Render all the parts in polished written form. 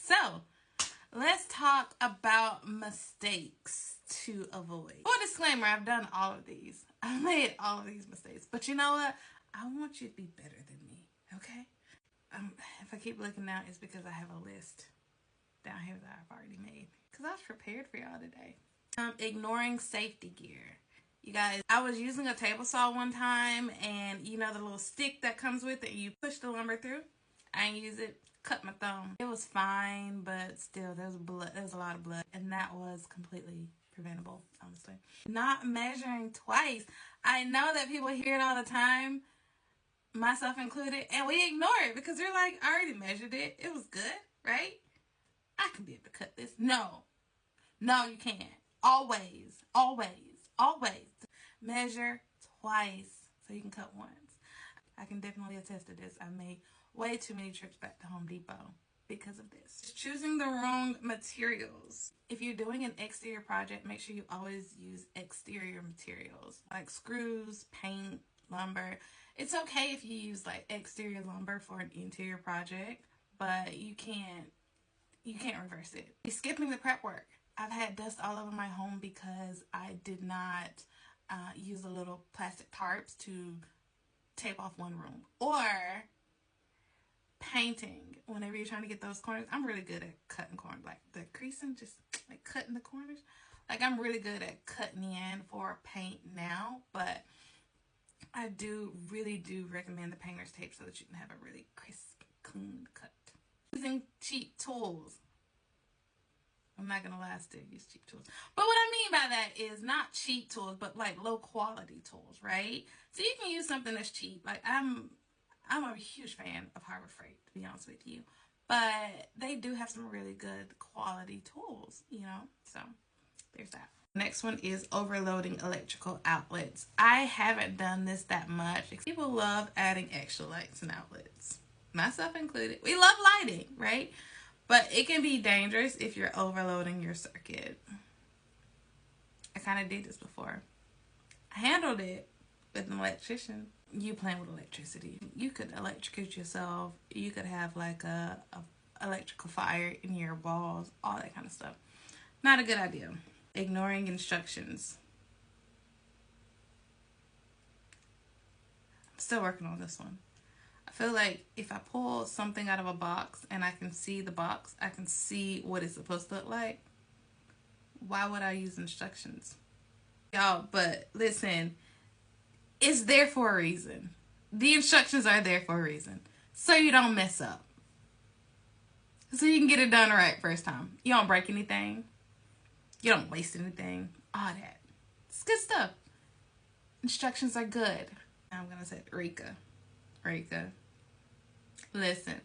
So, let's talk about mistakes to avoid. Full disclaimer, I've done all of these. I've made all of these mistakes. But you know what? I want you to be better than me, okay? If I keep looking down, it's because I have a list down here that I've already made. Because I was prepared for y'all today. Ignoring safety gear. You guys, I was using a table saw one time, and you know the little stick that comes with it, you push the lumber through. I didn't use it, cut my thumb. It was fine, but still, there was a lot of blood, and that was completely preventable, honestly. Not measuring twice. I know that people hear it all the time, myself included, and we ignore it because we're like, I already measured it. It was good, right? I can be able to cut this. No, you can't. Always, always, always measure twice so you can cut once. I can definitely attest to this. I made way too many trips back to Home Depot because of this. Choosing the wrong materials. If you're doing an exterior project, make sure you always use exterior materials like screws, paint, lumber. It's okay if you use like exterior lumber for an interior project, but you can't reverse it. You're skipping the prep work. I've had dust all over my home because I did not use the little plastic tarps to tape off one room. Or painting. Whenever you're trying to get those corners, I'm really good at cutting corners, like the creasing, just like cutting the corners. Like I'm really good at cutting in for paint now, but I really do recommend the painter's tape so that you can have a really crisp, clean cut. Using cheap tools. I'm not gonna lie, I still use cheap tools. But what I mean by that is not cheap tools, but like low quality tools, right? So you can use something that's cheap. Like I'm a huge fan of Harbor Freight, to be honest with you. But they do have some really good quality tools, you know? So there's that. Next one is overloading electrical outlets. I haven't done this that much. People love adding extra lights and outlets, myself included. We love lighting, right? But it can be dangerous if you're overloading your circuit. I kind of did this before. I handled it with an electrician. You playing with electricity. You could electrocute yourself. You could have like a electrical fire in your walls, all that kind of stuff. Not a good idea. Ignoring instructions. I'm still working on this one. I feel like if I pull something out of a box and I can see the box, I can see what it's supposed to look like. Why would I use instructions? Y'all, but listen, it's there for a reason. The instructions are there for a reason. So you don't mess up. So you can get it done right first time. You don't break anything. You don't waste anything. All that. It's good stuff. Instructions are good. Now I'm going to say Rika. Listen,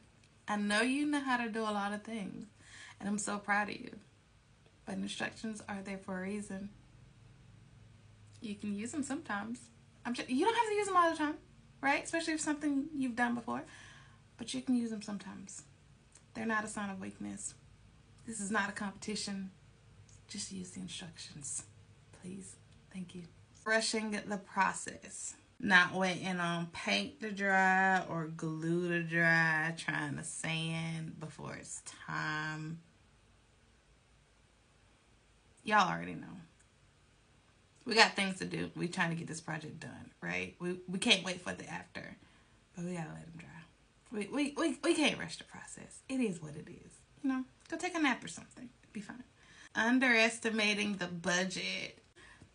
I know you know how to do a lot of things, and I'm so proud of you. But instructions are there for a reason. You can use them sometimes. You don't have to use them all the time, right? Especially if something you've done before. But you can use them sometimes. They're not a sign of weakness. This is not a competition. Just use the instructions, please. Thank you. Rushing the process. Not waiting on paint to dry or glue to dry, trying to sand before it's time. Y'all already know. We got things to do. We trying to get this project done, right? We can't wait for the after, but we gotta let them dry. We can't rush the process. It is what it is. You know, go take a nap or something. It'll be fine. Underestimating the budget.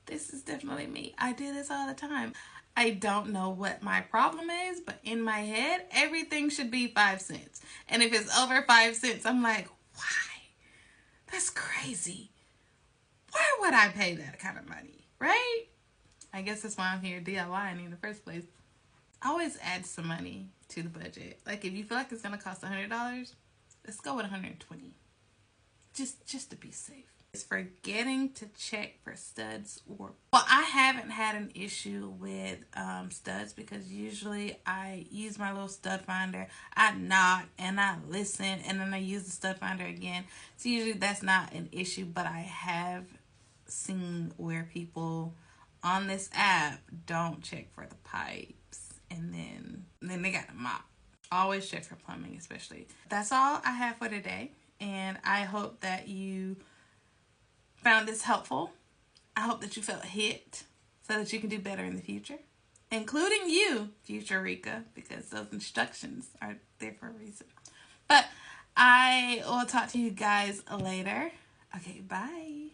This is definitely me. I do this all the time. I don't know what my problem is, but in my head, everything should be 5 cents. And if it's over 5 cents, I'm like, why? That's crazy. Why would I pay that kind of money, right? I guess that's why I'm here DIYing in the first place. Always add some money to the budget. Like if you feel like it's going to cost $100, let's go with $120. Just to be safe. It's forgetting to check for studs or... Well, I haven't had an issue with studs because usually I use my little stud finder. I knock and I listen and then I use the stud finder again. So usually that's not an issue, but I have seen where people on this app don't check for the pipes and then they got the mop. Always check for plumbing, especially. That's all I have for today. And I hope that you found this helpful. I hope that you felt hit so that you can do better in the future, including you, future Rika, because those instructions are there for a reason. But I will talk to you guys later. Okay, bye.